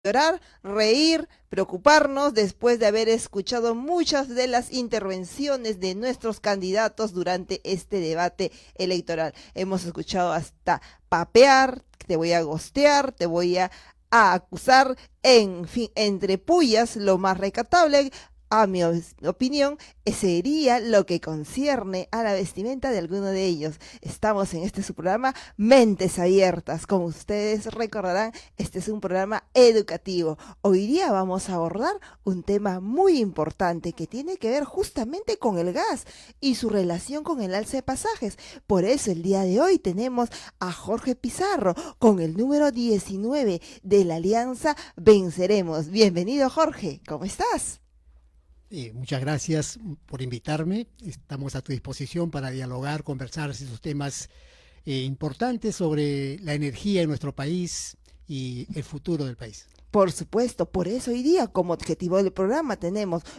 llorar, reír, preocuparnos después de haber escuchado muchas de las intervenciones de nuestros candidatos durante este debate electoral. Hemos escuchado hasta papear, te voy a gostear, te voy a acusar, en fin, entre pullas, lo más recatable. A mi opinión, sería lo que concierne a la vestimenta de alguno de ellos. Estamos en este su programa Mentes Abiertas. Como ustedes recordarán, este es un programa educativo. Hoy día vamos a abordar un tema muy importante que tiene que ver justamente con el gas y su relación con el alza de pasajes. Por eso el día de hoy tenemos a Jorge Pizarro con el número 19 de la Alianza Venceremos. Bienvenido, Jorge. ¿Cómo estás? Muchas gracias por invitarme. Estamos a tu disposición para dialogar, conversar esos temas importantes sobre la energía en nuestro país y el futuro del país. Por supuesto, por eso hoy día como objetivo del programa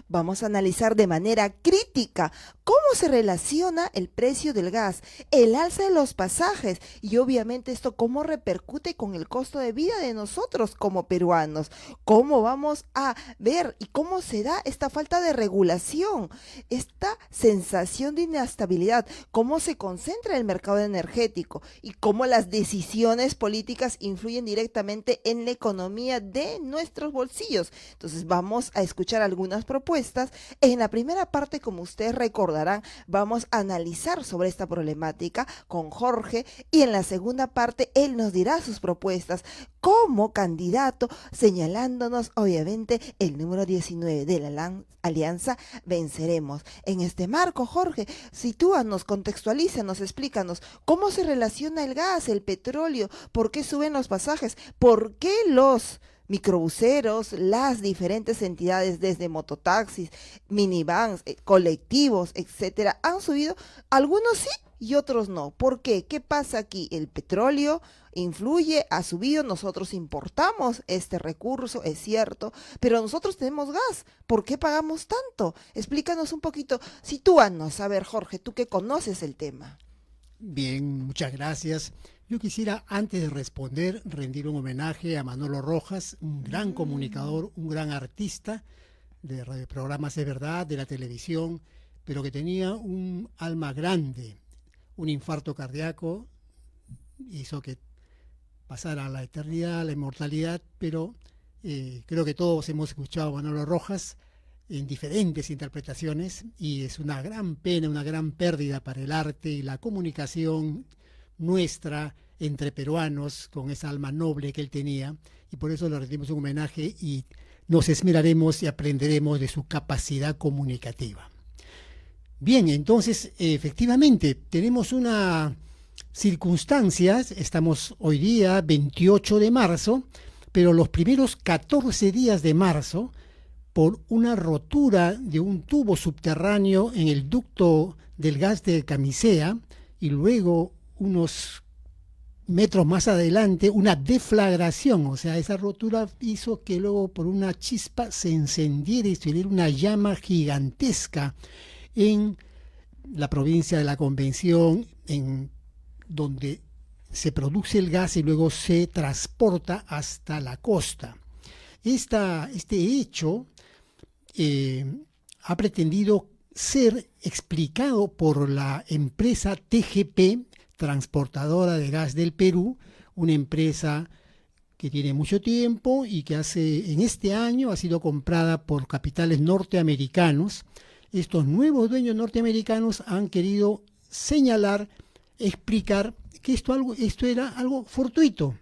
vamos a analizar de manera crítica cómo se relaciona el precio del gas, el alza de los pasajes y obviamente esto cómo repercute con el costo de vida de nosotros como peruanos, cómo vamos a ver y cómo se da esta falta de regulación, esta sensación de inestabilidad, cómo se concentra el mercado energético y cómo las decisiones políticas influyen directamente en la economía de nuestros bolsillos. Entonces vamos a escuchar algunas propuestas. En la primera parte, como ustedes recordarán, vamos a analizar sobre esta problemática con Jorge y en la segunda parte él nos dirá sus propuestas como candidato, señalándonos obviamente el número 19 de la Alianza Venceremos. En este marco, Jorge, sitúanos, contextualízanos, explícanos cómo se relaciona el gas, el petróleo, por qué suben los pasajes, por qué los microbuseros, las diferentes entidades desde mototaxis, minivans, colectivos, etcétera, han subido, algunos sí y otros no. ¿Por qué? ¿Qué pasa aquí? El petróleo influye, ha subido, nosotros importamos este recurso, es cierto, pero nosotros tenemos gas, ¿por qué pagamos tanto? Explícanos un poquito, sitúanos, a ver, Jorge, tú que conoces el tema. Bien, muchas gracias. Yo quisiera, antes de responder, rendir un homenaje a Manolo Rojas, un gran comunicador, un gran artista de programas de verdad, de la televisión, pero que tenía un alma grande. Un infarto cardíaco hizo que pasara a la eternidad, a la inmortalidad, pero creo que todos hemos escuchado a Manolo Rojas en diferentes interpretaciones y es una gran pena, una gran pérdida para el arte y la comunicación nuestra entre peruanos con esa alma noble que él tenía, y por eso le rendimos un homenaje y nos esmeraremos y aprenderemos de su capacidad comunicativa. Bien, entonces efectivamente tenemos una circunstancia, estamos hoy día 28 de marzo, pero los primeros 14 días de marzo, por una rotura de un tubo subterráneo en el ducto del gas de Camisea y luego unos metros más adelante una deflagración, o sea, esa rotura hizo que luego por una chispa se encendiera y se diera una llama gigantesca en la provincia de la Convención, en donde se produce el gas y luego se transporta hasta la costa. Este hecho ha pretendido ser explicado por la empresa TGP, transportadora de gas del Perú, una empresa que tiene mucho tiempo y que en este año ha sido comprada por capitales norteamericanos. Estos nuevos dueños norteamericanos han querido señalar, explicar que esto era algo fortuito,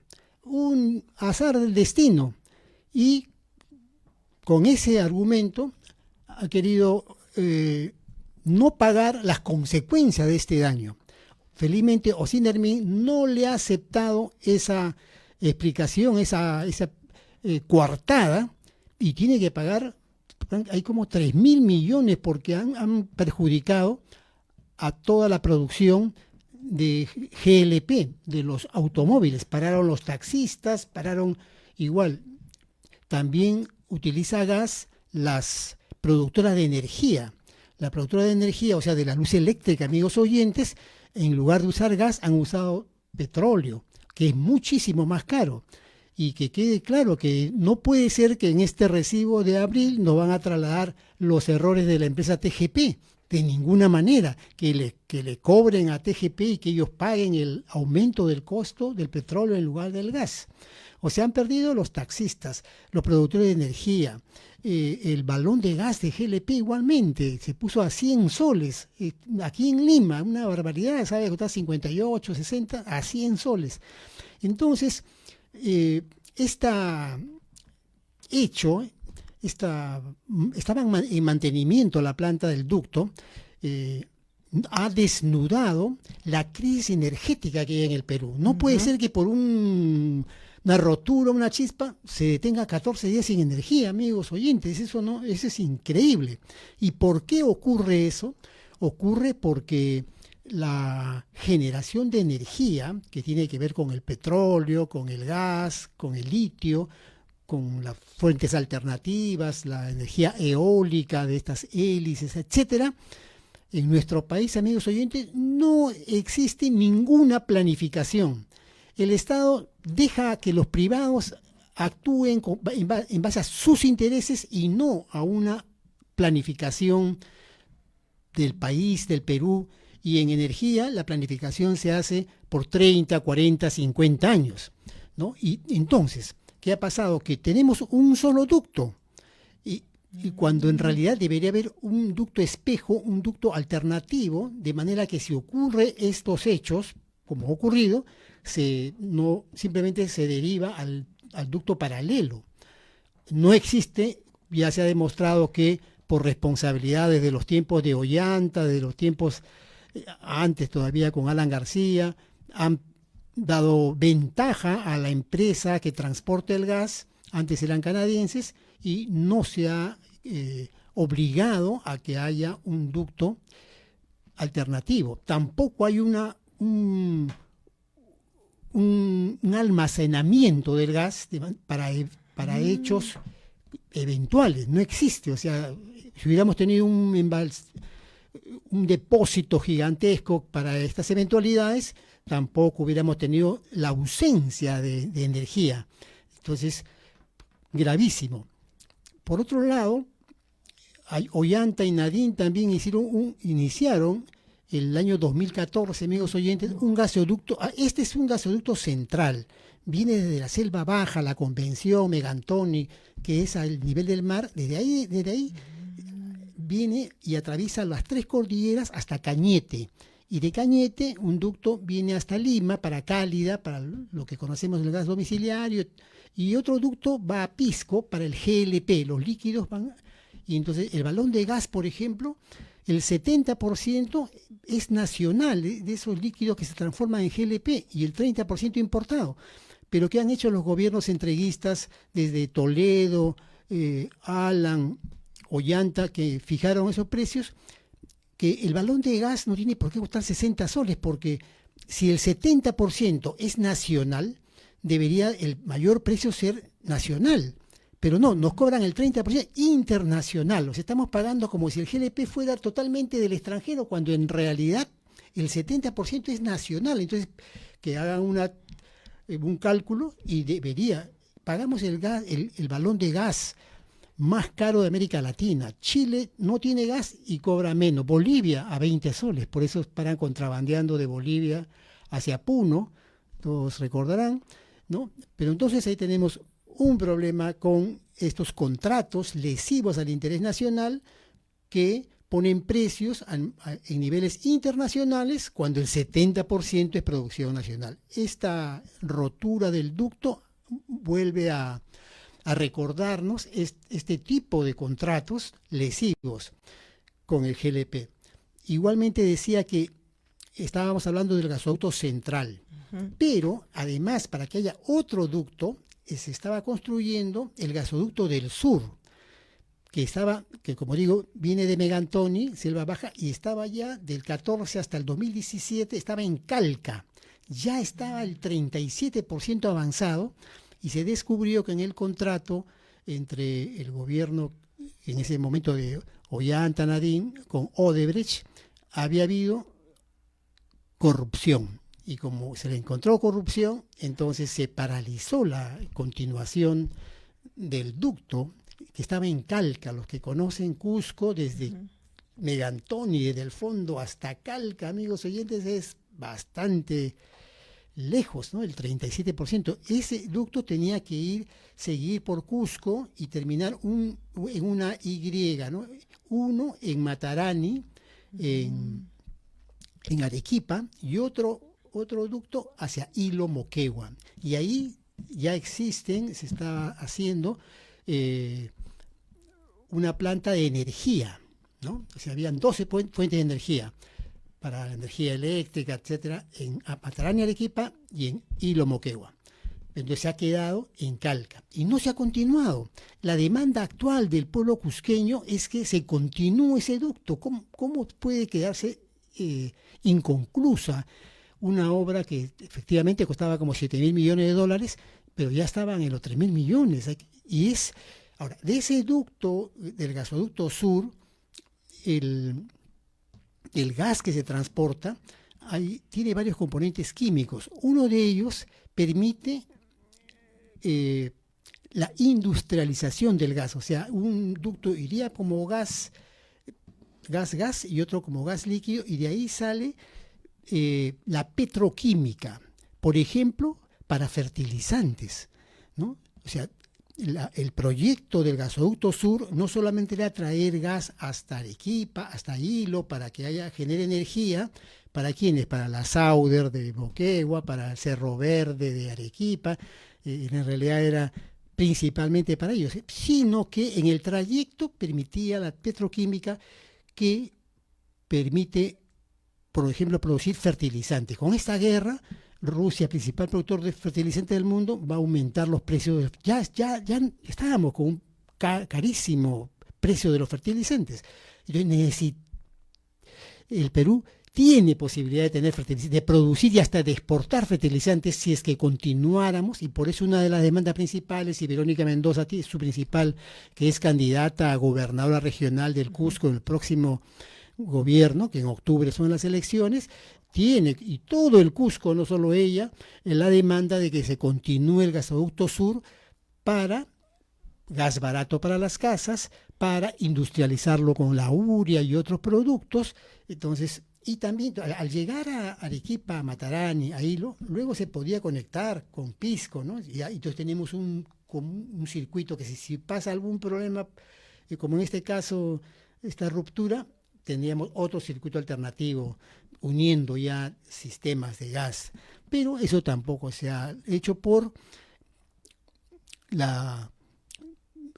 un azar del destino, y con ese argumento ha querido no pagar las consecuencias de este daño. Felizmente Osindermin no le ha aceptado esa explicación, esa coartada, y tiene que pagar, hay como 3.000 millones porque han perjudicado a toda la producción de GLP, de los automóviles. Pararon los taxistas, pararon igual. También utiliza gas las productoras de energía. La productora de energía, o sea, de la luz eléctrica, amigos oyentes, en lugar de usar gas, han usado petróleo, que es muchísimo más caro. y que quede claro que no puede ser que en este recibo de abril nos van a trasladar los errores de la empresa TGP, de ninguna manera, que le cobren a TGP y que ellos paguen el aumento del costo del petróleo en lugar del gas. O sea, han perdido los taxistas, los productores de energía, el balón de gas de GLP igualmente, se puso a 100 soles, aquí en Lima, una barbaridad, sabe que está 58, 60, a 100 soles. Entonces, esta hecho, estaba en mantenimiento la planta del ducto, ha desnudado la crisis energética que hay en el Perú. No puede ser que por una rotura, una chispa, se detenga 14 días sin energía, amigos oyentes. Eso es increíble. ¿Y por qué ocurre eso? Ocurre porque la generación de energía, que tiene que ver con el petróleo, con el gas, con el litio, con las fuentes alternativas, la energía eólica de estas hélices, etcétera, en nuestro país, amigos oyentes, no existe ninguna planificación. El Estado deja que los privados actúen en base a sus intereses y no a una planificación del país, del Perú. Y en energía la planificación se hace por 30, 40, 50 años, ¿no? Y entonces, ¿qué ha pasado? Que tenemos un solo ducto y cuando en realidad debería haber un ducto espejo, un ducto alternativo, de manera que si ocurre estos hechos, como ha ocurrido, simplemente se deriva al ducto paralelo. No existe, ya se ha demostrado que por responsabilidades de los tiempos de Ollanta, de los tiempos antes todavía con Alan García, han dado ventaja a la empresa que transporta el gas, antes eran canadienses, y no se ha obligado a que haya un ducto alternativo. Tampoco hay un almacenamiento del gas para hechos eventuales. No existe. O sea, si hubiéramos tenido un depósito gigantesco para estas eventualidades, tampoco hubiéramos tenido la ausencia de energía. Entonces, gravísimo. Por otro lado, Ollanta y Nadine también iniciaron el año 2014, amigos oyentes, un gasoducto. Este es un gasoducto central. Viene desde la Selva Baja, la Convención, Megantoni, que es al nivel del mar. Desde ahí viene y atraviesa las 3 cordilleras hasta Cañete. Y de Cañete un ducto viene hasta Lima para Cálida, para lo que conocemos del gas domiciliario, y otro ducto va a Pisco para el GLP, los líquidos van. Y entonces el balón de gas, por ejemplo, el 70% es nacional, de esos líquidos que se transforman en GLP, y el 30% importado. Pero ¿qué han hecho los gobiernos entreguistas desde Toledo, Alan, Ollanta, que fijaron esos precios? Que el balón de gas no tiene por qué costar 60 soles, porque si el 70% es nacional, debería el mayor precio ser nacional. Pero no, nos cobran el 30% internacional. Los estamos pagando como si el GLP fuera totalmente del extranjero, cuando en realidad el 70% es nacional. Entonces, que hagan un cálculo y pagamos el balón de gas más caro de América Latina. Chile no tiene gas y cobra menos. Bolivia a 20 soles, por eso paran contrabandeando de Bolivia hacia Puno, todos recordarán, ¿no? Pero entonces ahí tenemos un problema con estos contratos lesivos al interés nacional que ponen precios en niveles internacionales cuando el 70% es producción nacional. Esta rotura del ducto vuelve a recordarnos este tipo de contratos lesivos con el GLP. Igualmente decía que estábamos hablando del gasoducto central, pero además, para que haya otro ducto, se estaba construyendo el gasoducto del sur, que como digo, viene de Megantoni, Selva Baja, y estaba ya del 14 hasta el 2017, estaba en Calca, ya estaba el 37% avanzado, y se descubrió que en el contrato entre el gobierno, en ese momento de Ollanta Nadine, con Odebrecht, había habido corrupción. y como se le encontró corrupción, entonces se paralizó la continuación del ducto que estaba en Calca. Los que conocen Cusco, desde Megantoni, desde el fondo hasta Calca, amigos oyentes, es bastante lejos, ¿no? El 37%. Ese ducto tenía que seguir por Cusco y terminar en una Y, ¿no? Uno en Matarani, en Arequipa, y otro ducto hacia Hilo, Moquegua. Y ahí ya se está haciendo una planta de energía, ¿no? O sea, habían 12 fuentes de energía para la energía eléctrica, etcétera, en Matarani, Arequipa y en Hilo, Moquegua. Entonces se ha quedado en Calca y no se ha continuado. La demanda actual del pueblo cusqueño es que se continúe ese ducto. ¿Cómo puede quedarse inconclusa una obra que efectivamente costaba como 7.000 millones de dólares, pero ya estaban en los 3.000 millones? Ahora, de ese ducto, del gasoducto sur, el gas que se transporta tiene varios componentes químicos. Uno de ellos permite la industrialización del gas. O sea, un ducto iría como gas, y otro como gas líquido, y de ahí sale la petroquímica, por ejemplo, para fertilizantes, ¿no? O sea, el proyecto del gasoducto sur no solamente era traer gas hasta Arequipa, hasta Hilo, para que genere energía. ¿Para quiénes? Para la Sauder de Moquegua, para el Cerro Verde de Arequipa. En realidad era principalmente para ellos, sino que en el trayecto permitía la petroquímica, que permite, por ejemplo, producir fertilizantes. Con esta guerra, Rusia, principal productor de fertilizantes del mundo, va a aumentar los precios. Ya estábamos con un carísimo precio de los fertilizantes. Entonces el Perú tiene posibilidad de tener fertilizantes, de producir y hasta de exportar fertilizantes si es que continuáramos, y por eso una de las demandas principales, y Verónica Mendoza es su principal, que es candidata a gobernadora regional del Cusco en el próximo gobierno, que en octubre son las elecciones, y todo el Cusco, no solo ella, en la demanda de que se continúe el gasoducto sur para gas barato para las casas, para industrializarlo con la urea y otros productos. Entonces, y también al llegar a Arequipa, a Matarani, a Hilo, luego se podía conectar con Pisco, ¿no? Y entonces tenemos un circuito que si pasa algún problema, como en este caso, esta ruptura, tendríamos otro circuito alternativo uniendo ya sistemas de gas. Pero eso tampoco se ha hecho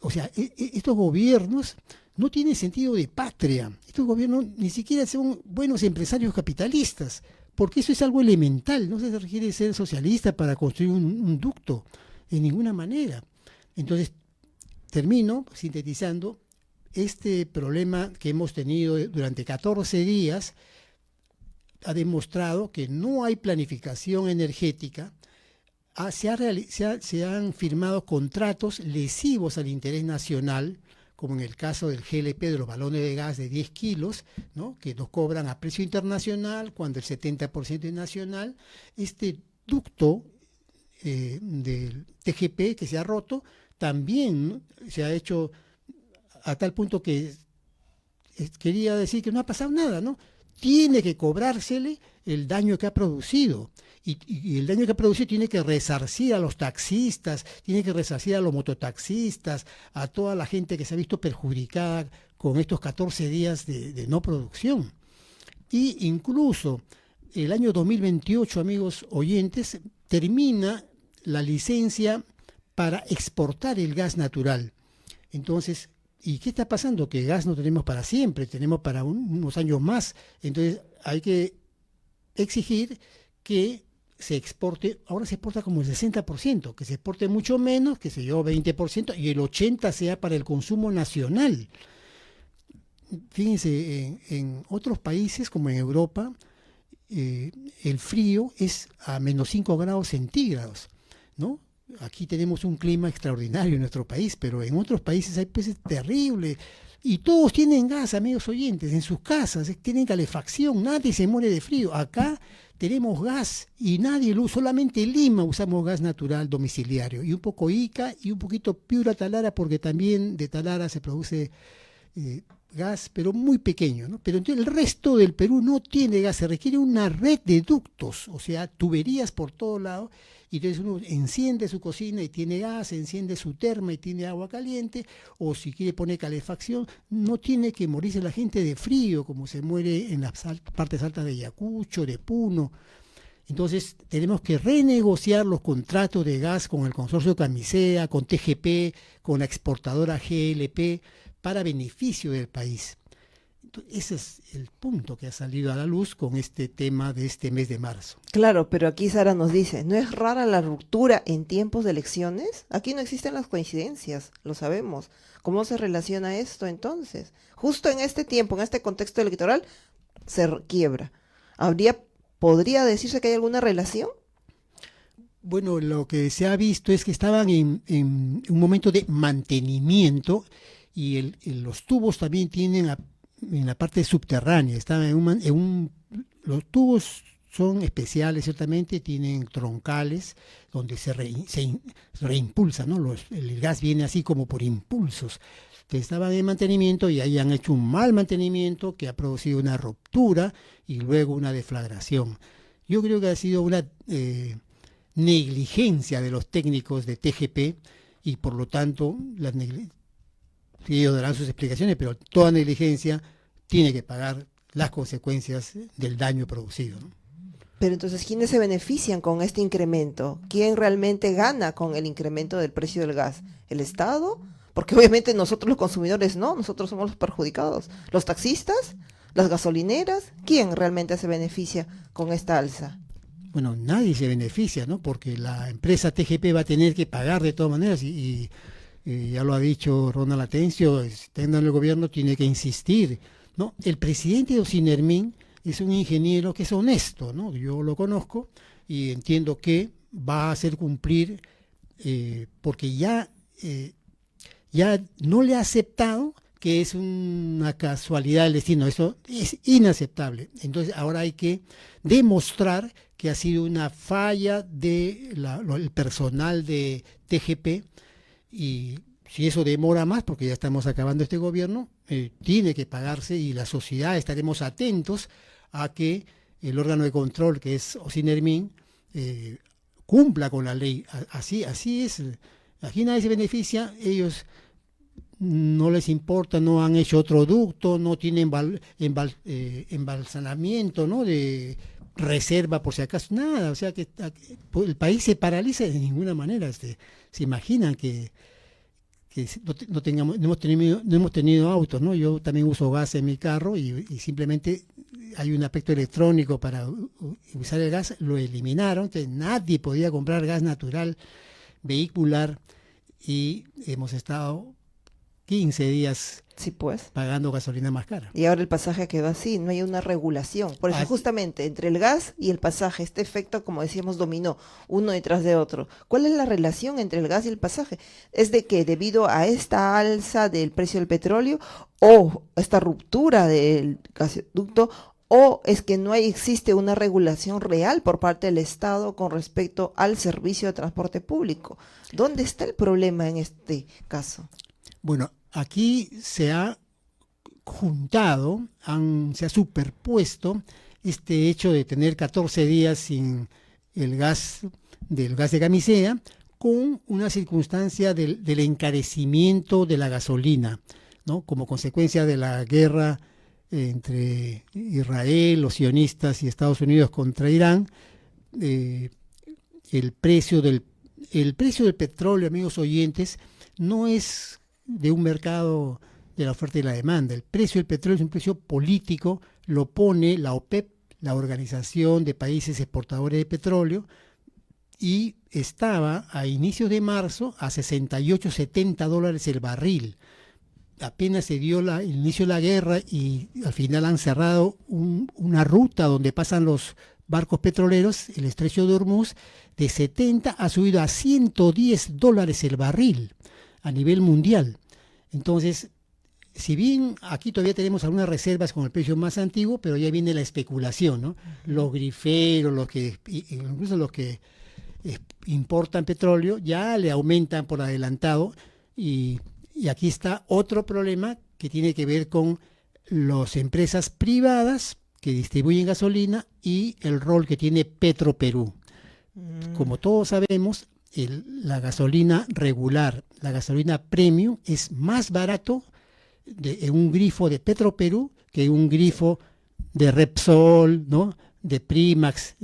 o sea, estos gobiernos no tienen sentido de patria. Estos gobiernos ni siquiera son buenos empresarios capitalistas, porque eso es algo elemental. No se requiere ser socialista para construir un ducto, de ninguna manera. Entonces, termino sintetizando este problema que hemos tenido durante 14 días. Ha demostrado que no hay planificación energética. Se han firmado contratos lesivos al interés nacional, como en el caso del GLP, de los balones de gas de 10 kilos, ¿no? Que nos cobran a precio internacional cuando el 70% es nacional. Este ducto del TGP que se ha roto también, ¿no? Se ha hecho a tal punto que quería decir que no ha pasado nada, ¿no? Tiene que cobrársele el daño que ha producido. Y el daño que ha producido tiene que resarcir a los taxistas, tiene que resarcir a los mototaxistas, a toda la gente que se ha visto perjudicada con estos 14 días de no producción. Y incluso el año 2028, amigos oyentes, termina la licencia para exportar el gas natural. Entonces, ¿y qué está pasando? Que gas no tenemos para siempre, tenemos para unos años más. Entonces hay que exigir que se exporte. Ahora se exporta como el 60%, que se exporte mucho menos, que se lleve 20%, y el 80% sea para el consumo nacional. Fíjense, en otros países como en Europa, el frío es a menos 5 grados centígrados, ¿no? Aquí tenemos un clima extraordinario en nuestro país, pero en otros países hay países terribles. Y todos tienen gas, amigos oyentes, en sus casas, tienen calefacción, nadie se muere de frío. Acá tenemos gas y nadie lo usa, solamente en Lima usamos gas natural domiciliario y un poco Ica y un poquito Piura Talara, porque también de Talara se produce gas, pero muy pequeño, ¿no? Pero entonces el resto del Perú no tiene gas, se requiere una red de ductos, o sea, tuberías por todos lados, y entonces uno enciende su cocina y tiene gas, enciende su terma y tiene agua caliente, o si quiere poner calefacción, no tiene que morirse la gente de frío, como se muere en las partes altas de Ayacucho, de Puno. Entonces tenemos que renegociar los contratos de gas con el consorcio Camisea, con TGP, con la exportadora GLP, para beneficio del país. Ese es el punto que ha salido a la luz con este tema de este mes de marzo. Claro, pero aquí Sara nos dice, ¿no es rara la ruptura en tiempos de elecciones? Aquí no existen las coincidencias, lo sabemos. ¿Cómo se relaciona esto entonces? Justo en este tiempo, en este contexto electoral, quiebra. ¿Podría decirse que hay alguna relación? Bueno, lo que se ha visto es que estaban en un momento de mantenimiento y los tubos también tienen en la parte subterránea, los tubos son especiales ciertamente, tienen troncales donde se reimpulsa, ¿no? El gas viene así como por impulsos. Entonces estaban en mantenimiento y ahí han hecho un mal mantenimiento que ha producido una ruptura y luego una deflagración. Yo creo que ha sido una negligencia de los técnicos de TGP y por lo tanto ellos darán sus explicaciones, pero toda negligencia tiene que pagar las consecuencias del daño producido, ¿no? Pero entonces, ¿quiénes se benefician con este incremento? ¿Quién realmente gana con el incremento del precio del gas? ¿El Estado? Porque obviamente nosotros los consumidores no, nosotros somos los perjudicados. ¿Los taxistas? ¿Las gasolineras? ¿Quién realmente se beneficia con esta alza? Bueno, nadie se beneficia, ¿no? Porque la empresa TGP va a tener que pagar de todas maneras y ya lo ha dicho Ronald Atencio, estando en el gobierno tiene que insistir, ¿no? El presidente de Ocinermin es un ingeniero que es honesto, ¿no? Yo lo conozco y entiendo que va a hacer cumplir, porque ya no le ha aceptado que es una casualidad del destino, eso es inaceptable. Entonces ahora hay que demostrar que ha sido una falla del personal de TGP, y si eso demora más, porque ya estamos acabando este gobierno, tiene que pagarse y la sociedad estaremos atentos a que el órgano de control, que es Ocinermin, cumpla con la ley. Así es. Aquí nadie se beneficia, ellos no les importa, no han hecho otro ducto, no tienen embalsamamiento, ¿no? De reserva por si acaso, nada. O sea que el país se paraliza de ninguna manera. Se imaginan que no hemos tenido autos, ¿no? Yo también uso gas en mi carro y simplemente hay un aspecto electrónico para usar el gas, lo eliminaron, que nadie podía comprar gas natural vehicular y hemos estado 15 días Sí, pues. pagando gasolina más cara. Y ahora el pasaje quedó así, no hay una regulación. Por eso justamente entre el gas y el pasaje, este efecto, como decíamos, dominó uno detrás de otro. ¿Cuál es la relación entre el gas y el pasaje? ¿Es de que debido a esta alza del precio del petróleo o esta ruptura del gasoducto, o es que no existe una regulación real por parte del Estado con respecto al servicio de transporte público? ¿Dónde está el problema en este caso? Bueno, aquí se ha juntado, se ha superpuesto este hecho de tener 14 días sin el gas de Camisea con una circunstancia del encarecimiento de la gasolina, ¿no? Como consecuencia de la guerra entre Israel, los sionistas y Estados Unidos contra Irán. El precio del petróleo, amigos oyentes, no es de un mercado de la oferta y la demanda. El precio del petróleo es un precio político, lo pone la OPEP, la Organización de Países Exportadores de Petróleo, y estaba a inicios de marzo a 68, 70 dólares el barril. Apenas se dio el inicio de la guerra y al final han cerrado una ruta donde pasan los barcos petroleros, el estrecho de Hormuz, de 70 ha subido a 110 dólares el barril a nivel mundial. Entonces, si bien aquí todavía tenemos algunas reservas con el precio más antiguo, pero ya viene la especulación, ¿no? Los griferos, incluso los que importan petróleo, ya le aumentan por adelantado y aquí está otro problema que tiene que ver con las empresas privadas que distribuyen gasolina y el rol que tiene Petroperú. Como todos sabemos, la gasolina regular, la gasolina premium, es más barato en un grifo de Petroperú que un grifo de Repsol, ¿no? De Primax.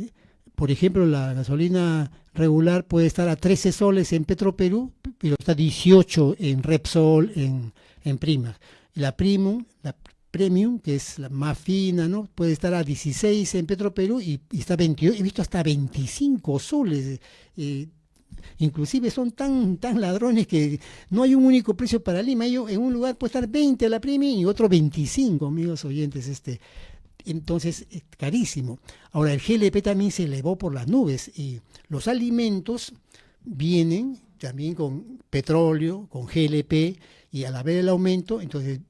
Por ejemplo, la gasolina regular puede estar a 13 soles en Petroperú, pero está 18 en Repsol, en Primax. La premium, que es la más fina, ¿no? Puede estar a 16 en Petroperú y está 22, he visto hasta 25 soles. Inclusive son tan ladrones que no hay un único precio para Lima. En un lugar puede estar 20 a la premium y otro 25, amigos oyentes. Entonces, es carísimo. Ahora, el GLP también se elevó por las nubes y los alimentos vienen también con petróleo, con GLP, y al haber el aumento, entonces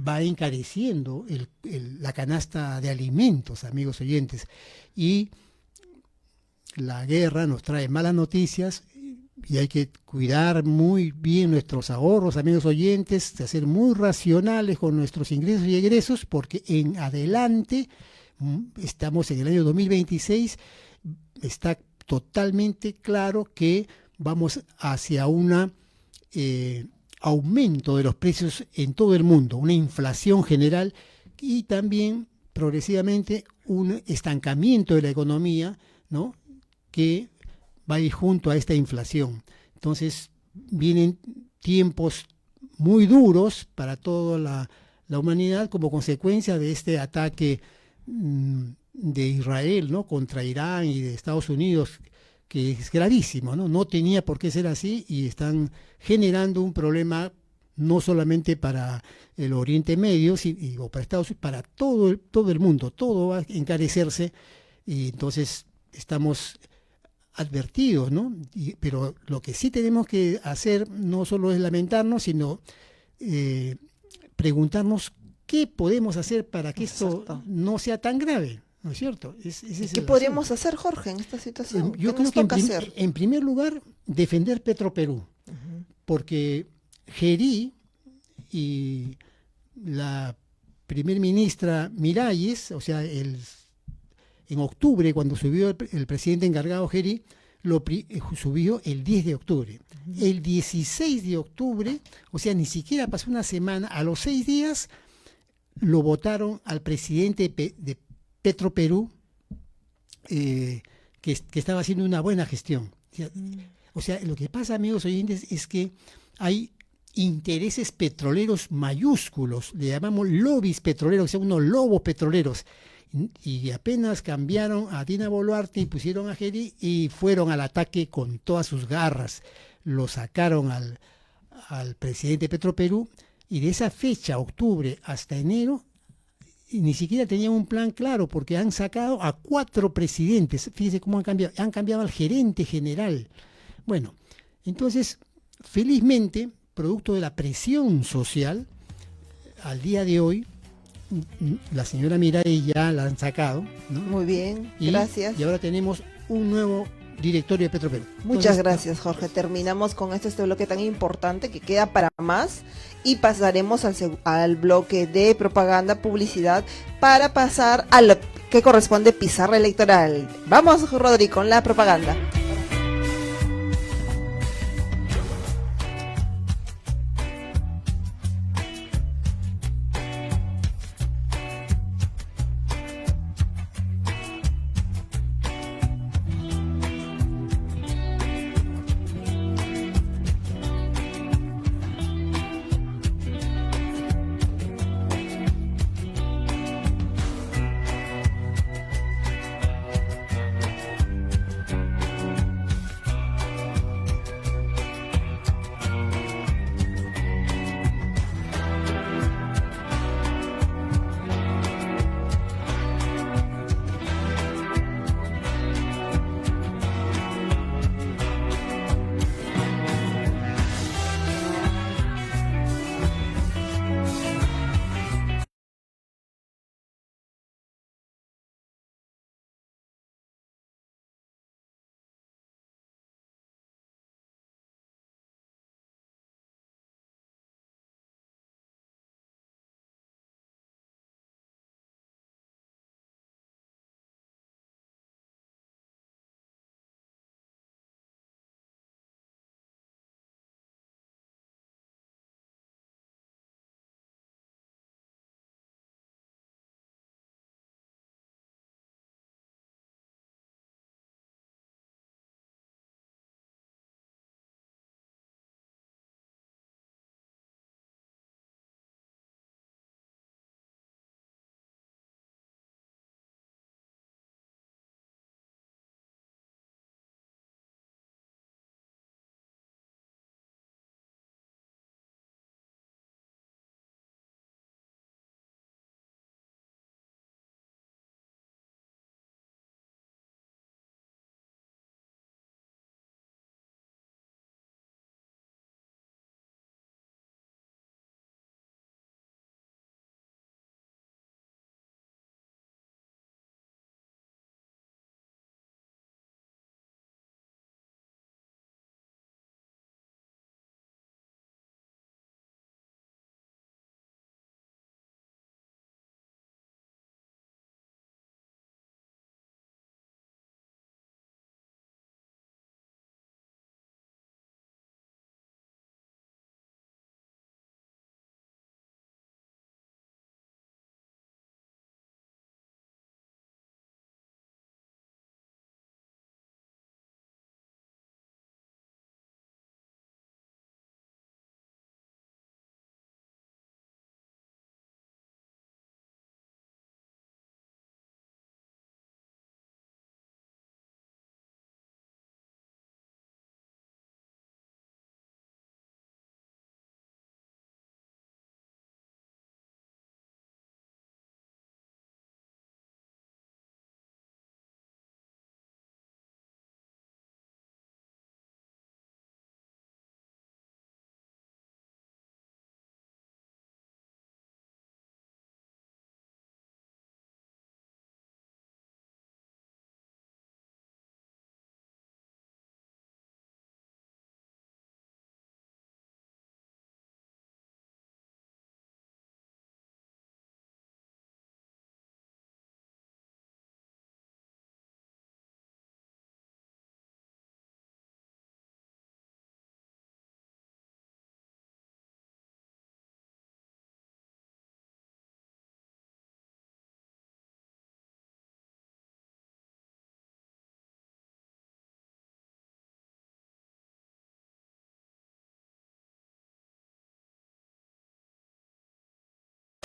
va encareciendo la canasta de alimentos, amigos oyentes. Y la guerra nos trae malas noticias y hay que cuidar muy bien nuestros ahorros, amigos oyentes, de ser muy racionales con nuestros ingresos y egresos, porque en adelante, estamos en el año 2026, está totalmente claro que vamos hacia un aumento de los precios en todo el mundo, una inflación general y también progresivamente un estancamiento de la economía, ¿no?, que va a ir junto a esta inflación. Entonces vienen tiempos muy duros para toda la humanidad como consecuencia de este ataque de Israel, ¿no?, contra Irán y de Estados Unidos, que es gravísimo, ¿no? No tenía por qué ser así y están generando un problema no solamente para el Oriente Medio o para Estados Unidos, para todo el mundo. Todo va a encarecerse y entonces estamos advertidos, ¿no? Pero lo que sí tenemos que hacer no solo es lamentarnos, sino preguntarnos qué podemos hacer para que esto no sea tan grave, ¿no es cierto? ¿Qué podríamos hacer, Jorge, en esta situación? Yo creo que en primer lugar, defender Petroperú, porque Gerí y la primer ministra Miralles, o sea, en octubre, cuando subió el presidente encargado Gerí, subió el 10 de octubre. El 16 de octubre, o sea, ni siquiera pasó una semana, a los 6 días lo votaron al presidente de Petroperú, que estaba haciendo una buena gestión. O sea, lo que pasa, amigos oyentes, es que hay intereses petroleros mayúsculos, le llamamos lobbies petroleros, o sea, unos lobos petroleros, y apenas cambiaron a Dina Boluarte y pusieron a Gerí y fueron al ataque con todas sus garras, lo sacaron al presidente de Petroperú, y de esa fecha, octubre hasta enero, ni siquiera tenían un plan claro, porque han sacado a 4 presidentes. Fíjense cómo han cambiado al gerente general. Bueno, entonces, felizmente, producto de la presión social, al día de hoy, la señora Miray ya la han sacado, ¿no? Muy bien, gracias. Y ahora tenemos un nuevo directorio de Petroperú. Muchas gracias, Jorge. Terminamos con este bloque tan importante que queda para más y pasaremos al bloque de propaganda, publicidad, para pasar a lo que corresponde pizarra electoral. Vamos, Rodri, con la propaganda.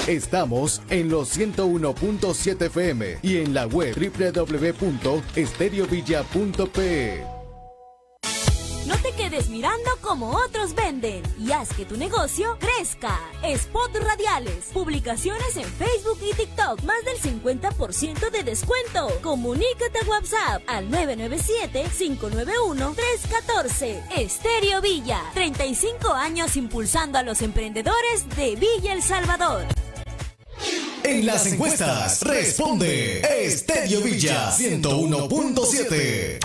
Estamos en los 101.7 FM y en la web www.estereovilla.pe. No te quedes mirando como otros venden y haz que tu negocio crezca. Spot radiales, publicaciones en Facebook y TikTok, más del 50% de descuento. Comunícate a WhatsApp al 997-591-314. Estéreo Villa, 35 años impulsando a los emprendedores de Villa El Salvador. En las encuestas responde Estéreo Villa 101.7.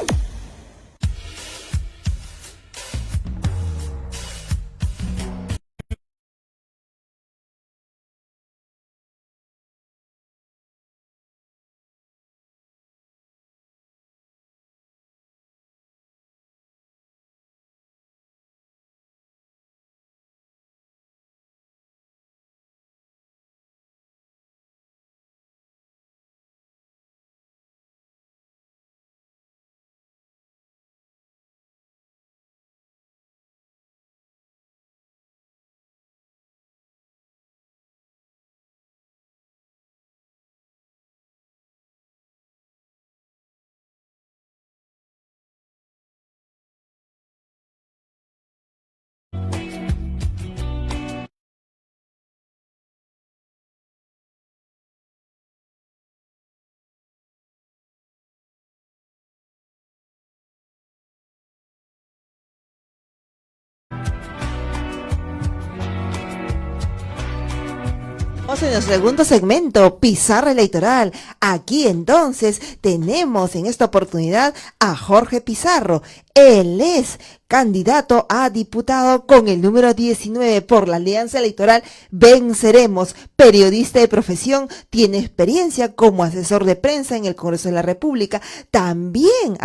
En el segundo segmento, Pizarra Electoral. Aquí entonces tenemos en esta oportunidad a Jorge Pizarro. Él es candidato a diputado con el número 19 por la Alianza Electoral Venceremos. Periodista de profesión, tiene experiencia como asesor de prensa en el Congreso de la República. También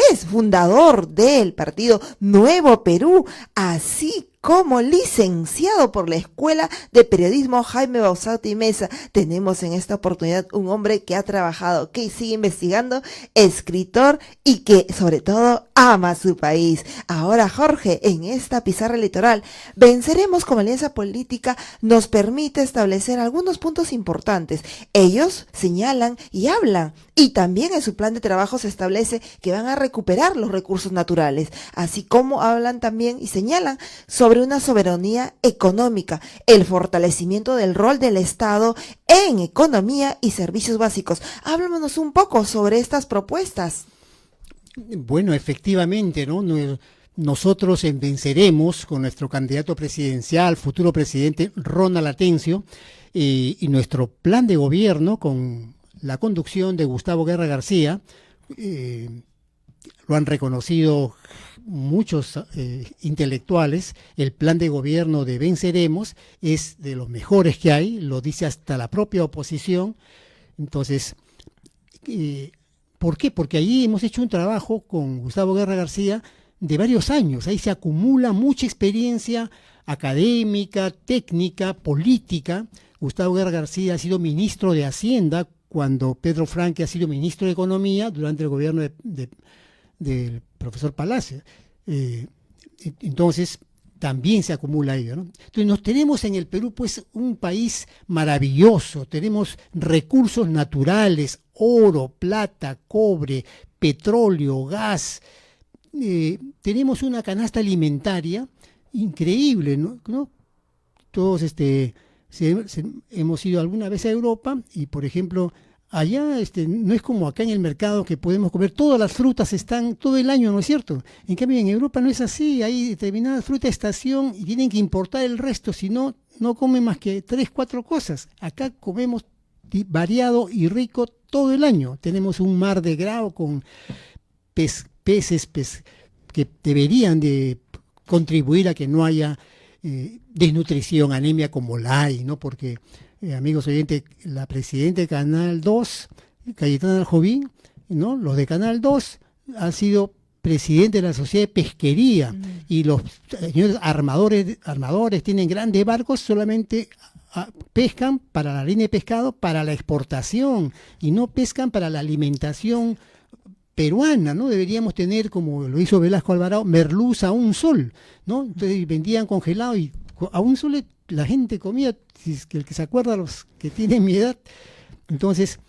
es fundador del partido Nuevo Perú, así como licenciado por la Escuela de Periodismo Jaime Bausati Mesa. Tenemos en esta oportunidad un hombre que ha trabajado, que sigue investigando, escritor y que sobre todo ama su país. Ahora, Jorge, en esta pizarra electoral, Venceremos como alianza política nos permite establecer algunos puntos importantes. Ellos señalan y hablan, y también en su plan de trabajo se establece que van a recuperar los recursos naturales, así como hablan también y señalan sobre una soberanía económica, el fortalecimiento del rol del Estado en economía y servicios básicos. Háblanos un poco sobre estas propuestas. Bueno, efectivamente, ¿no? Nosotros Venceremos con nuestro candidato presidencial, futuro presidente Ronald Atencio, y nuestro plan de gobierno con la conducción de Gustavo Guerra García. Lo han reconocido muchos intelectuales. El plan de gobierno de Venceremos es de los mejores que hay, lo dice hasta la propia oposición. Entonces, ¿por qué? Porque allí hemos hecho un trabajo con Gustavo Guerra García de varios años. Ahí se acumula mucha experiencia académica, técnica, política. Gustavo Guerra García ha sido ministro de Hacienda cuando Pedro Franque ha sido ministro de Economía durante el gobierno del profesor Palacio. Entonces, también se acumula ello, ¿no? Entonces, nos tenemos en el Perú, pues, un país maravilloso. Tenemos recursos naturales, oro, plata, cobre, petróleo, gas. Tenemos una canasta alimentaria increíble, ¿no? Todos hemos ido alguna vez a Europa y, por ejemplo, allá no es como acá en el mercado que podemos comer, todas las frutas están todo el año, ¿no es cierto? En cambio, en Europa no es así, hay determinadas frutas de estación y tienen que importar el resto, si no, no comen más que 3, 4 cosas. Acá comemos variado y rico todo el año. Tenemos un mar de grao con peces que deberían de contribuir a que no haya desnutrición, anemia como la hay, ¿no? Porque, amigos oyentes, la presidenta de Canal 2, Cayetana Aljovín, ¿no? Los de Canal 2 han sido presidente de la Sociedad de Pesquería y los señores armadores tienen grandes barcos, solamente pescan para la línea de pescado, para la exportación y no pescan para la alimentación peruana, ¿no? Deberíamos tener, como lo hizo Velasco Alvarado, merluza a un sol, ¿no? Entonces vendían congelado y a un sol la gente comía, si es que el que se acuerda, los que tienen mi edad. Entonces,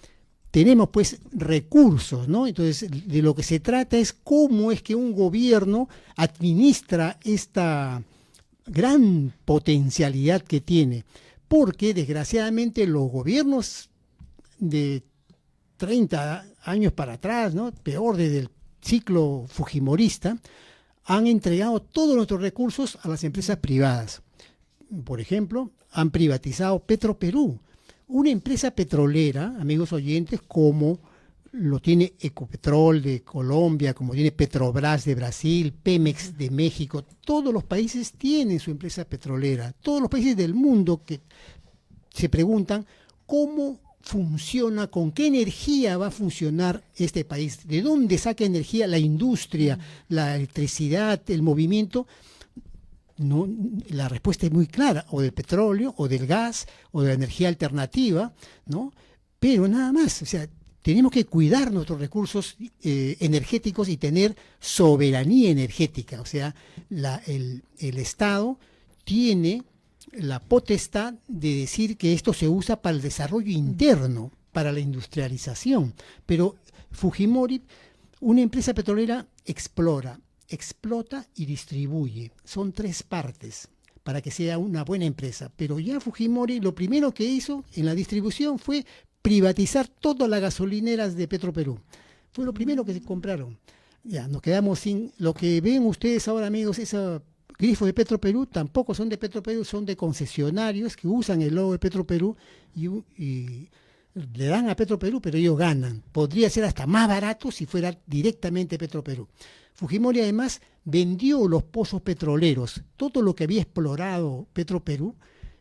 tenemos pues recursos, ¿no? Entonces, de lo que se trata es cómo es que un gobierno administra esta gran potencialidad que tiene, porque desgraciadamente los gobiernos de 30 años para atrás, ¿no? Peor desde el ciclo fujimorista, han entregado todos nuestros recursos a las empresas privadas. Por ejemplo, han privatizado Petroperú, una empresa petrolera, amigos oyentes, como lo tiene Ecopetrol de Colombia, como tiene Petrobras de Brasil, Pemex de México. Todos los países tienen su empresa petrolera. Todos los países del mundo que se preguntan cómo funciona, con qué energía va a funcionar este país, de dónde saca energía la industria, la electricidad, el movimiento. No, la respuesta es muy clara, o del petróleo, o del gas, o de la energía alternativa, ¿no? Pero nada más, o sea, tenemos que cuidar nuestros recursos energéticos y tener soberanía energética, o sea, el Estado tiene la potestad de decir que esto se usa para el desarrollo interno, para la industrialización, pero Fujimori, una empresa petrolera, explota y distribuye. Son 3 partes para que sea una buena empresa. Pero ya Fujimori lo primero que hizo en la distribución fue privatizar todas las gasolineras de Petroperú. Fue lo primero que se compraron. Ya, nos quedamos sin... Lo que ven ustedes ahora, amigos, esos grifos de Petroperú tampoco son de Petroperú, son de concesionarios que usan el logo de Petroperú y le dan a Petroperú, pero ellos ganan. Podría ser hasta más barato si fuera directamente Petroperú. Fujimori además vendió los pozos petroleros, todo lo que había explorado Petroperú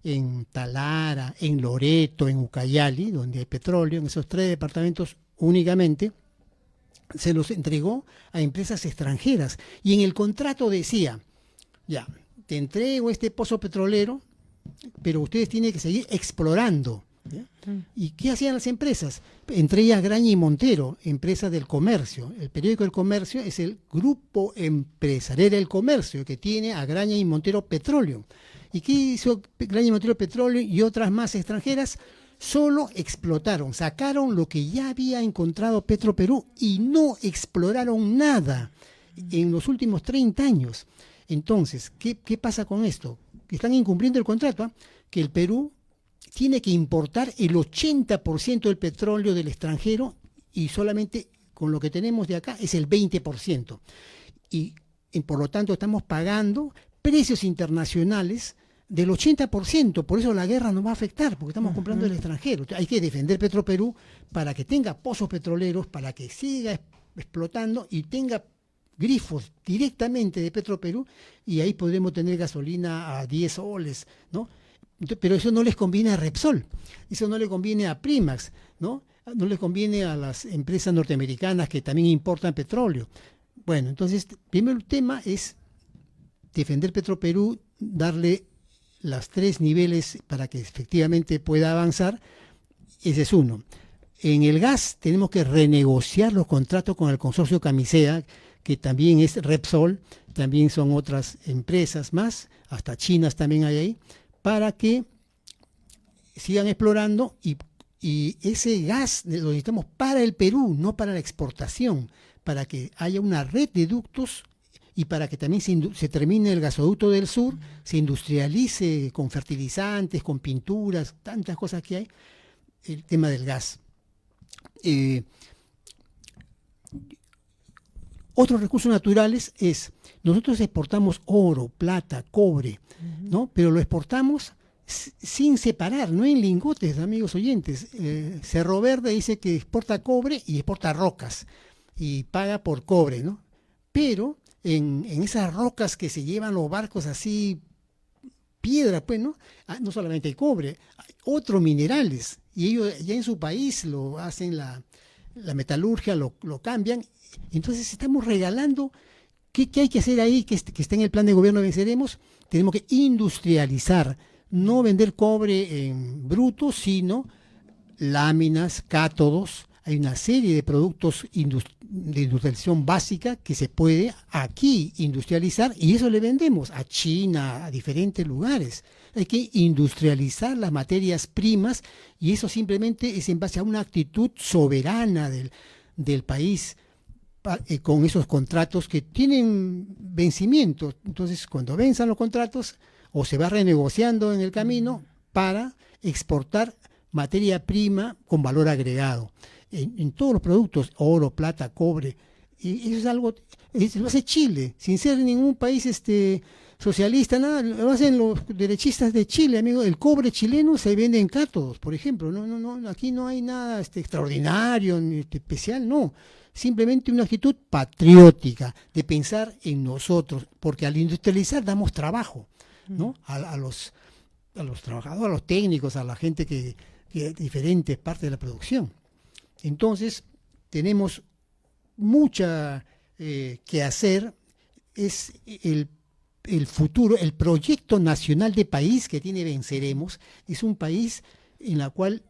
en Talara, en Loreto, en Ucayali, donde hay petróleo, en esos 3 departamentos únicamente, se los entregó a empresas extranjeras. Y en el contrato decía, ya, te entrego este pozo petrolero, pero ustedes tienen que seguir explorando. ¿Ya? ¿Y qué hacían las empresas? Entre ellas Graña y Montero, empresas del comercio. El periódico El Comercio es el grupo empresarial del comercio que tiene a Graña y Montero Petróleo. ¿Y qué hizo Graña y Montero Petróleo y otras más extranjeras? Solo explotaron, sacaron lo que ya había encontrado Petroperú y no exploraron nada en los últimos 30 años. Entonces, ¿qué pasa con esto? Están incumpliendo el contrato, que el Perú tiene que importar el 80% del petróleo del extranjero y solamente con lo que tenemos de acá es el 20%. Y por lo tanto estamos pagando precios internacionales del 80%, por eso la guerra nos va a afectar, porque estamos comprando del extranjero. Hay que defender Petroperú para que tenga pozos petroleros, para que siga explotando y tenga grifos directamente de Petroperú, y ahí podremos tener gasolina a 10 soles, ¿no? Pero eso no les conviene a Repsol, eso no le conviene a Primax, ¿no? No les conviene a las empresas norteamericanas que también importan petróleo. Bueno, entonces, primero el tema es defender Petroperú, darle los 3 niveles para que efectivamente pueda avanzar. Ese es uno. En el gas tenemos que renegociar los contratos con el consorcio Camisea, que también es Repsol, también son otras empresas más, hasta chinas también hay ahí, para que sigan explorando y ese gas lo necesitamos para el Perú, no para la exportación, para que haya una red de ductos y para que también se termine el gasoducto del sur, se industrialice con fertilizantes, con pinturas, tantas cosas que hay, el tema del gas. Otros recursos naturales es, nosotros exportamos oro, plata, cobre, ¿no? Pero lo exportamos sin separar, no en lingotes, amigos oyentes. Cerro Verde dice que exporta cobre y exporta rocas y paga por cobre, ¿no? Pero en esas rocas que se llevan los barcos así, piedra, pues, ¿no? No solamente hay cobre, hay otros minerales, y ellos ya en su país lo hacen la metalurgia, lo cambian. Entonces estamos regalando. ¿Qué hay que hacer ahí que está en el plan de gobierno Venceremos? Tenemos que industrializar, no vender cobre en bruto, sino láminas, cátodos. Hay una serie de productos de industrialización básica que se puede aquí industrializar y eso le vendemos a China, a diferentes lugares. hay que industrializar las materias primas y eso simplemente es en base a una actitud soberana del país con esos contratos que tienen vencimiento. Entonces, cuando venzan los contratos, o se va renegociando en el camino para exportar materia prima con valor agregado. En todos los productos, oro, plata, cobre, y eso es algo, lo hace Chile, sin ser ningún país socialista, nada, lo hacen los derechistas de Chile, amigo. El cobre chileno se vende en cátodos, por ejemplo. No, aquí no hay nada extraordinario ni especial, no. Simplemente una actitud patriótica de pensar en nosotros, porque al industrializar damos trabajo, ¿no? A los trabajadores, a los técnicos, a la gente que diferentes partes de la producción. Entonces, tenemos mucha que hacer. Es el futuro, el proyecto nacional de país que tiene Venceremos, es un país en el cual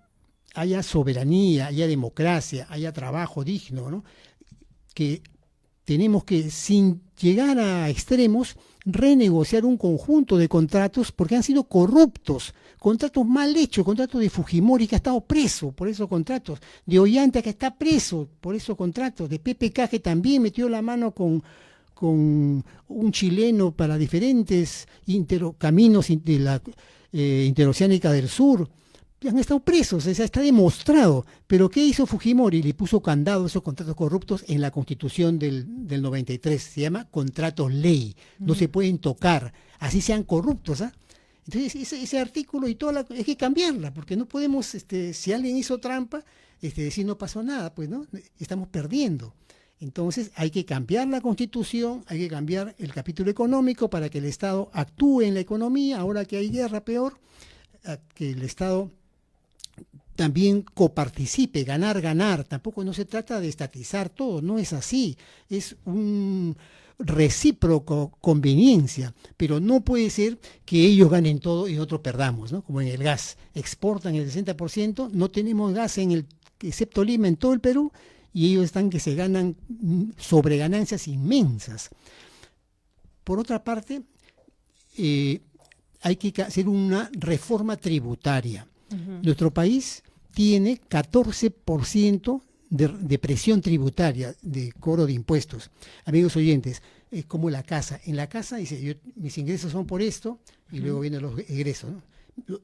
haya soberanía, haya democracia, haya trabajo digno, ¿no? Que tenemos que, sin llegar a extremos, renegociar un conjunto de contratos porque han sido corruptos, contratos mal hechos, contratos de Fujimori que ha estado preso por esos contratos, de Ollanta que está preso por esos contratos, de PPK que también metió la mano con un chileno para diferentes caminos de la interoceánica del sur. Han estado presos, o sea, está demostrado. Pero ¿qué hizo Fujimori? Le puso candado a esos contratos corruptos en la Constitución del 93. Se llama contratos ley. No se pueden tocar, así sean corruptos. Entonces, ese artículo y hay que cambiarla, porque no podemos, si alguien hizo trampa, decir no pasó nada, pues no, estamos perdiendo. Entonces hay que cambiar la Constitución, hay que cambiar el capítulo económico para que el Estado actúe en la economía, ahora que hay guerra peor, que el Estado también coparticipe, ganar. Tampoco no se trata de estatizar todo, no es así, es un recíproco conveniencia, pero no puede ser que ellos ganen todo y nosotros perdamos, ¿no? Como en el gas, exportan el 60%, no tenemos gas excepto Lima, en todo el Perú, y ellos están que se ganan sobre ganancias inmensas. Por otra parte, hay que hacer una reforma tributaria. Nuestro país tiene 14% de presión tributaria, de cobro de impuestos. Amigos oyentes, es como la casa. En la casa dice, mis ingresos son por esto, y luego vienen los egresos, ¿no?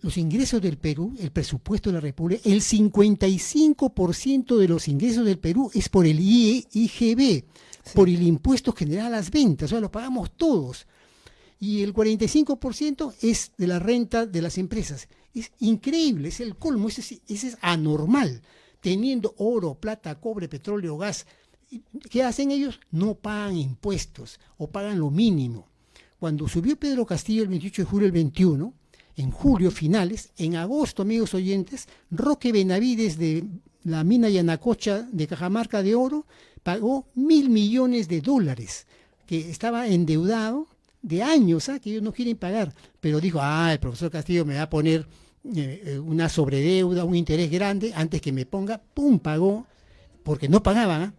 Los ingresos del Perú, el presupuesto de la República, el 55% de los ingresos del Perú es por el IGB, por el impuesto general a las ventas, o sea, lo pagamos todos. Y el 45% es de la renta de las empresas. Es increíble, es el colmo, ese es anormal. Teniendo oro, plata, cobre, petróleo, gas, ¿qué hacen ellos? No pagan impuestos o pagan lo mínimo. Cuando subió Pedro Castillo el 28 de julio del 21, en julio finales, en agosto, amigos oyentes, Roque Benavides de la mina Yanacocha de Cajamarca de oro pagó $1.000 millones, que estaba endeudado de años, que ellos no quieren pagar, pero dijo, el profesor Castillo me va a poner una sobredeuda, un interés grande, antes que me ponga, ¡pum!, pagó, porque no pagaban,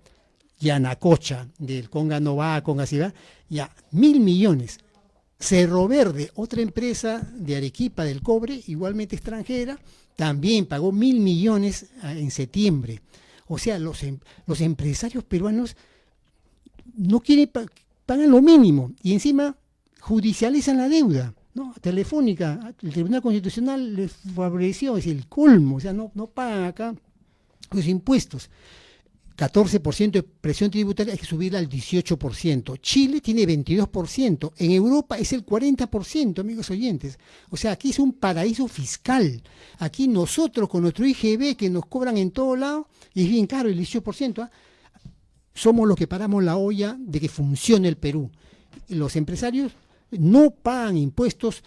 Yanacocha, del Conga Nová, Conga Ciba, ya, $1.000 millones. Cerro Verde, otra empresa de Arequipa del cobre, igualmente extranjera, también pagó $1.000 millones en septiembre. O sea, los empresarios peruanos no quieren pagan lo mínimo y encima judicializan la deuda, ¿no? Telefónica, el Tribunal Constitucional les favoreció, es el colmo, o sea, no pagan acá los impuestos. 14% de presión tributaria, hay que subirla al 18%. Chile tiene 22%. En Europa es el 40%, amigos oyentes. O sea, aquí es un paraíso fiscal. Aquí nosotros con nuestro IGB que nos cobran en todo lado, y es bien caro el 18%, somos los que paramos la olla de que funcione el Perú. Los empresarios no pagan impuestos,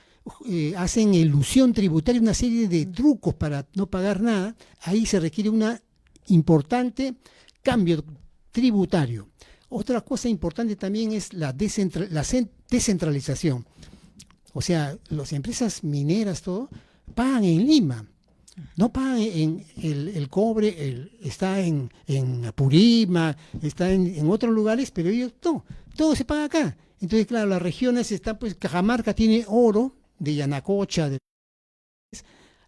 hacen elusión tributaria, una serie de trucos para no pagar nada. Ahí se requiere una importante cambio tributario. Otra cosa importante también es la descentralización. O sea, las empresas mineras, todo, pagan en Lima. No pagan en el cobre, está en Apurima, está en otros lugares, pero ellos no, todo se paga acá. Entonces, claro, las regiones están, pues Cajamarca tiene oro, de Yanacocha,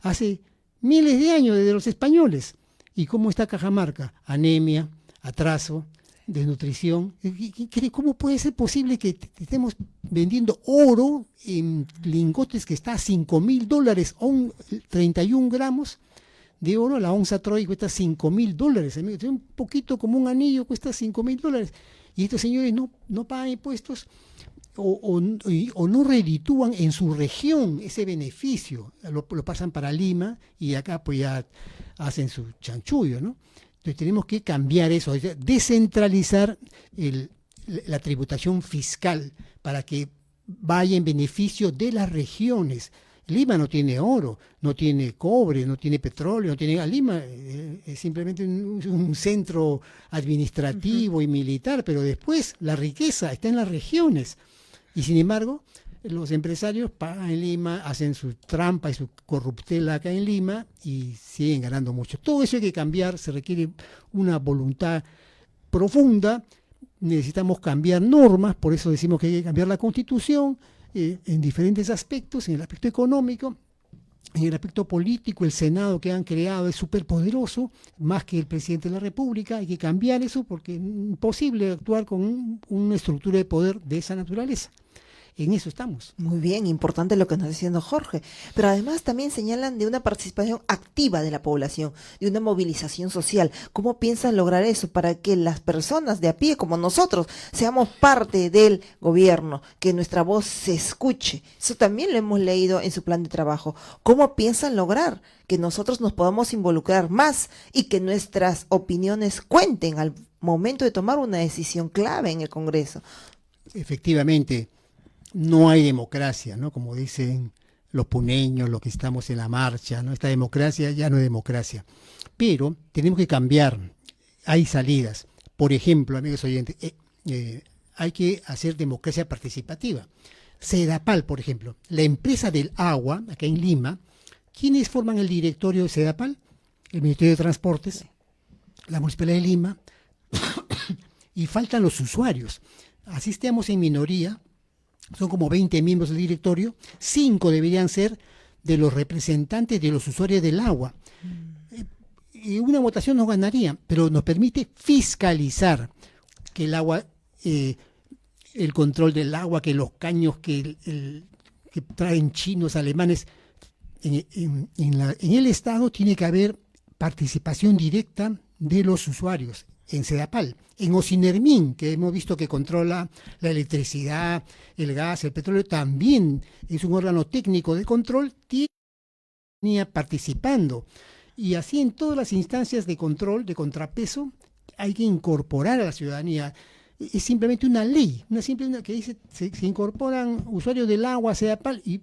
hace miles de años desde los españoles. ¿Y cómo está Cajamarca? Anemia, atraso, desnutrición. ¿Cómo puede ser posible que estemos vendiendo oro en lingotes que está a $5,000, 31 gramos de oro? La onza Troy cuesta $5,000. Un poquito como un anillo cuesta $5,000. Y estos señores no pagan impuestos o no reditúan en su región ese beneficio. Lo pasan para Lima y acá pues ya hacen su chanchullo, ¿no? Entonces tenemos que cambiar eso, descentralizar la tributación fiscal para que vaya en beneficio de las regiones. Lima no tiene oro, no tiene cobre, no tiene petróleo, Lima es simplemente un centro administrativo y militar, pero después la riqueza está en las regiones. Y sin embargo, los empresarios pagan en Lima, hacen su trampa y su corruptela acá en Lima y siguen ganando mucho. Todo eso hay que cambiar, se requiere una voluntad profunda, necesitamos cambiar normas, por eso decimos que hay que cambiar la Constitución en diferentes aspectos, en el aspecto económico, en el aspecto político. El Senado que han creado es súper poderoso, más que el presidente de la República. Hay que cambiar eso porque es imposible actuar con una estructura de poder de esa naturaleza. En eso estamos. Muy bien, importante lo que nos está diciendo Jorge. Pero además también señalan de una participación activa de la población, de una movilización social. ¿Cómo piensan lograr eso para que las personas de a pie, como nosotros, seamos parte del gobierno, que nuestra voz se escuche? Eso también lo hemos leído en su plan de trabajo. ¿Cómo piensan lograr que nosotros nos podamos involucrar más y que nuestras opiniones cuenten al momento de tomar una decisión clave en el Congreso? Efectivamente. No hay democracia, ¿no? Como dicen los puneños, los que estamos en la marcha, ¿no? Esta democracia ya no es democracia. Pero tenemos que cambiar. Hay salidas. Por ejemplo, amigos oyentes, hay que hacer democracia participativa. Sedapal, por ejemplo, la empresa del agua, acá en Lima, ¿quiénes forman el directorio de Sedapal? El Ministerio de Transportes, la Municipalidad de Lima, y faltan los usuarios. Así estamos en minoría. Son como 20 miembros del directorio, 5 deberían ser de los representantes de los usuarios del agua. Y una votación nos ganaría, pero nos permite fiscalizar que el agua, el control del agua, que los caños que traen chinos, alemanes, en el Estado tiene que haber participación directa de los usuarios. En Sedapal, en Ocinermin, que hemos visto que controla la electricidad, el gas, el petróleo, también es un órgano técnico de control, tiene participando. Y así en todas las instancias de control, de contrapeso, hay que incorporar a la ciudadanía. Es simplemente una ley, que dice se incorporan usuarios del agua a Sedapal y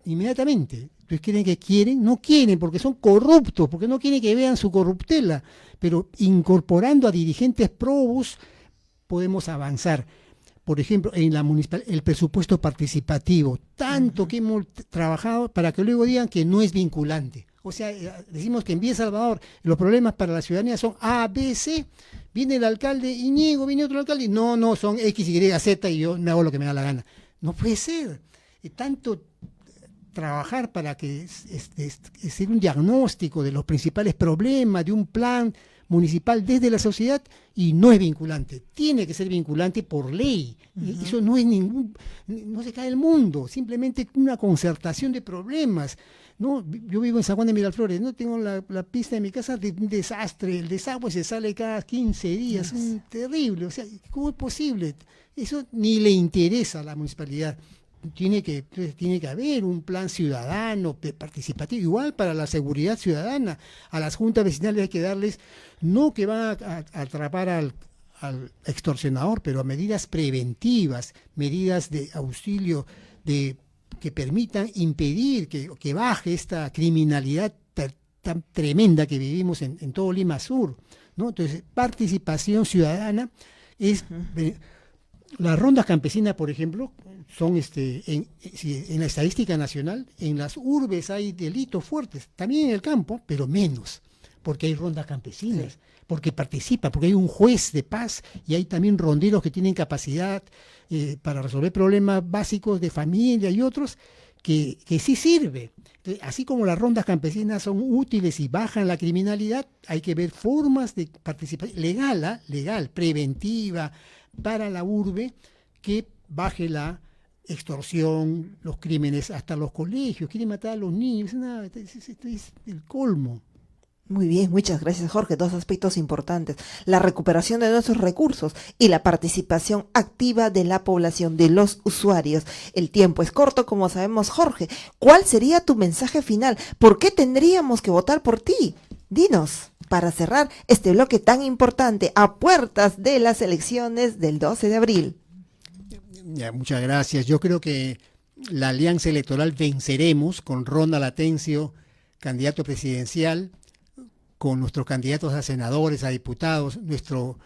inmediatamente. Entonces no quieren porque son corruptos, porque no quieren que vean su corruptela, pero incorporando a dirigentes probos podemos avanzar. Por ejemplo, en la municipal, el presupuesto participativo, tanto que hemos trabajado para que luego digan que no es vinculante. O sea, decimos que en Villa Salvador los problemas para la ciudadanía son A, B, C, viene el alcalde Iñigo, viene otro alcalde, no, son X, Y, Z y yo me hago lo que me da la gana. No puede ser. Tanto trabajar para que hacer un diagnóstico de los principales problemas de un plan municipal desde la sociedad y no es vinculante. Tiene que ser vinculante por ley. Eso no es no se cae el mundo, simplemente una concertación de problemas. No, yo vivo en San Juan de Miraflores, no tengo la pista de mi casa de un desastre, el desagüe se sale cada 15 días, es terrible. O sea, ¿cómo es posible? Eso ni le interesa a la municipalidad. Tiene que haber un plan ciudadano, participativo, igual para la seguridad ciudadana. A las juntas vecinales hay que darles, no que van a atrapar al extorsionador, pero a medidas preventivas, medidas de auxilio que permitan impedir que baje esta criminalidad tan tremenda que vivimos en todo Lima Sur, ¿no? Entonces, participación ciudadana es... Las rondas campesinas, por ejemplo, son en la estadística nacional, en las urbes hay delitos fuertes, también en el campo, pero menos, porque hay rondas campesinas, porque participa, porque hay un juez de paz y hay también ronderos que tienen capacidad para resolver problemas básicos de familia y otros que sí sirve. Entonces, así como las rondas campesinas son útiles y bajan la criminalidad, hay que ver formas de participación legal, preventiva para la urbe, que baje la extorsión, los crímenes, hasta los colegios, quieren matar a los niños, esto es el colmo. Muy bien, muchas gracias, Jorge. Dos aspectos importantes: la recuperación de nuestros recursos y la participación activa de la población, de los usuarios. El tiempo es corto, como sabemos, Jorge. ¿Cuál sería tu mensaje final? ¿Por qué tendríamos que votar por ti? Dinos, para cerrar este bloque tan importante a puertas de las elecciones del 12 de abril. Ya, muchas gracias. Yo creo que la alianza electoral venceremos con Ronald Atencio, candidato presidencial, con nuestros candidatos a senadores, a diputados. Nuestro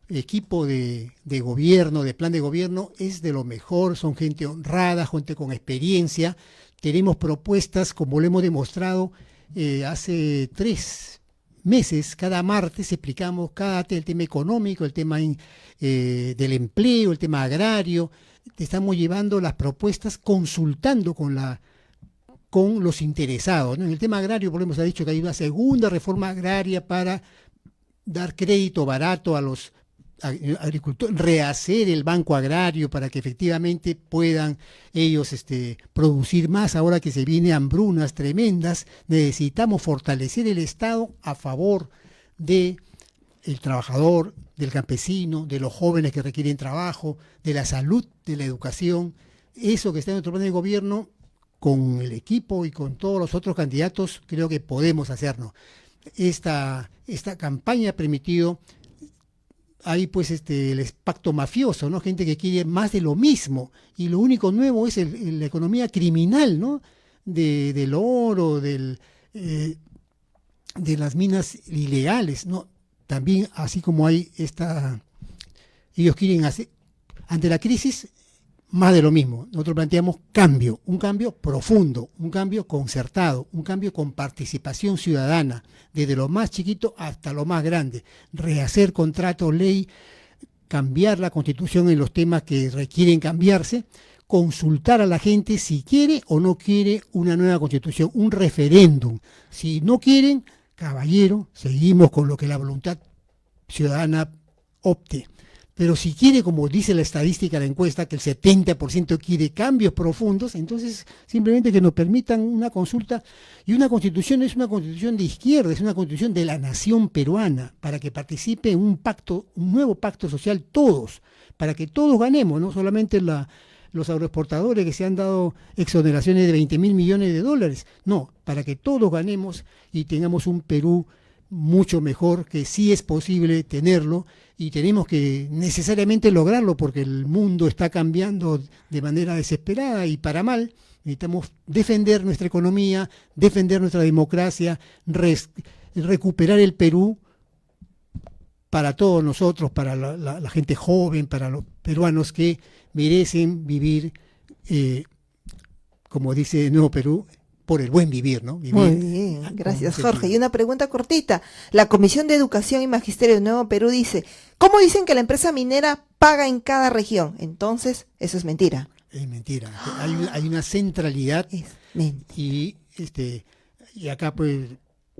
equipo de gobierno, de plan de gobierno, es de lo mejor, son gente honrada, gente con experiencia. Tenemos propuestas, como lo hemos demostrado hace 3 meses, cada martes explicamos el tema económico, el tema del empleo, el tema agrario. Estamos llevando las propuestas consultando con los interesados, ¿no? En el tema agrario, por ejemplo, se ha dicho que hay una segunda reforma agraria para dar crédito barato a los agricultores, rehacer el banco agrario para que efectivamente puedan ellos producir más ahora que se vienen hambrunas tremendas. Necesitamos fortalecer el Estado a favor del trabajador, del campesino, de los jóvenes que requieren trabajo, de la salud, de la educación. Eso que está en nuestro plan de gobierno, con el equipo y con todos los otros candidatos, creo que podemos hacernos. Esta campaña ha permitido, hay pues el pacto mafioso, ¿no? Gente que quiere más de lo mismo, y lo único nuevo es la economía criminal, ¿no? Del oro, de las minas ilegales, ¿no? También, así como hay ellos quieren hacer, ante la crisis, más de lo mismo. Nosotros planteamos cambio, un cambio profundo, un cambio concertado, un cambio con participación ciudadana, desde lo más chiquito hasta lo más grande. Rehacer contrato, ley, cambiar la Constitución en los temas que requieren cambiarse, consultar a la gente si quiere o no quiere una nueva Constitución, un referéndum. Si no quieren, caballero, seguimos con lo que la voluntad ciudadana opte. Pero si quiere, como dice la estadística de la encuesta, que el 70% quiere cambios profundos, entonces simplemente que nos permitan una consulta. Y una constitución es una constitución de izquierda, es una constitución de la nación peruana, para que participe en un nuevo pacto social todos, para que todos ganemos, no solamente los agroexportadores que se han dado exoneraciones de 20.000 millones de dólares, no, para que todos ganemos y tengamos un Perú mucho mejor, que sí es posible tenerlo, y tenemos que necesariamente lograrlo porque el mundo está cambiando de manera desesperada y para mal. Necesitamos defender nuestra economía, defender nuestra democracia, recuperar el Perú para todos nosotros, para la gente joven, para los peruanos que merecen vivir, como dice Nuevo Perú, por el buen vivir, ¿no? Vivir. Muy bien, gracias, Jorge. Y una pregunta cortita. La Comisión de Educación y Magisterio de Nuevo Perú dice, ¿cómo dicen que la empresa minera paga en cada región? Entonces, eso es mentira. Es mentira. Hay una centralidad. Es mentira. Y acá pues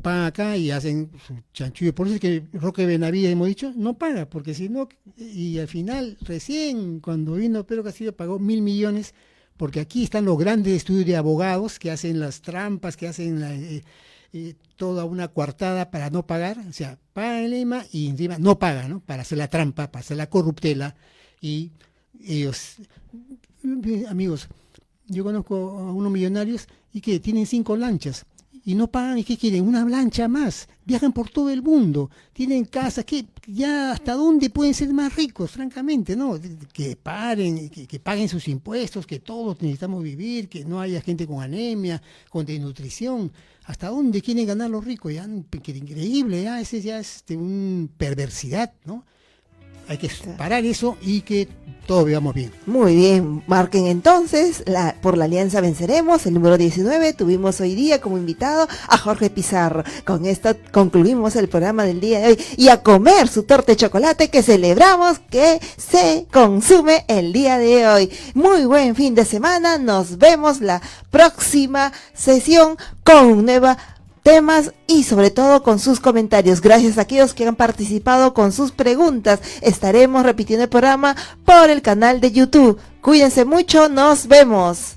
pagan acá y hacen su chanchullo. Por eso es que Roque Benavides, hemos dicho, no paga, porque si no, y al final, recién cuando vino Pedro Castillo pagó 1.000 millones, porque aquí están los grandes estudios de abogados que hacen las trampas, que hacen toda una coartada para no pagar, o sea, pagan en Lima y encima no pagan, ¿no? Para hacer la trampa, para hacer la corruptela, y ellos, amigos, yo conozco a unos millonarios y que tienen 5 lanchas, y no pagan, ¿y qué quieren? Una lancha más. Viajan por todo el mundo, tienen casas, que ya hasta dónde pueden ser más ricos, francamente, ¿no? Que paren, que paguen sus impuestos, que todos necesitamos vivir, que no haya gente con anemia, con desnutrición. ¿Hasta dónde quieren ganar los ricos? Ya, que increíble, ya ese ya es una perversidad, ¿no? hay que parar eso y que todos vivamos bien. Muy bien, marquen entonces, por la Alianza Venceremos, el número 19, tuvimos hoy día como invitado a Jorge Pizarro. Con esto concluimos el programa del día de hoy y a comer su torta de chocolate que celebramos que se consume el día de hoy. Muy buen fin de semana, nos vemos la próxima sesión con nueva temas y sobre todo con sus comentarios. Gracias a aquellos que han participado con sus preguntas. Estaremos repitiendo el programa por el canal de YouTube. Cuídense mucho, nos vemos.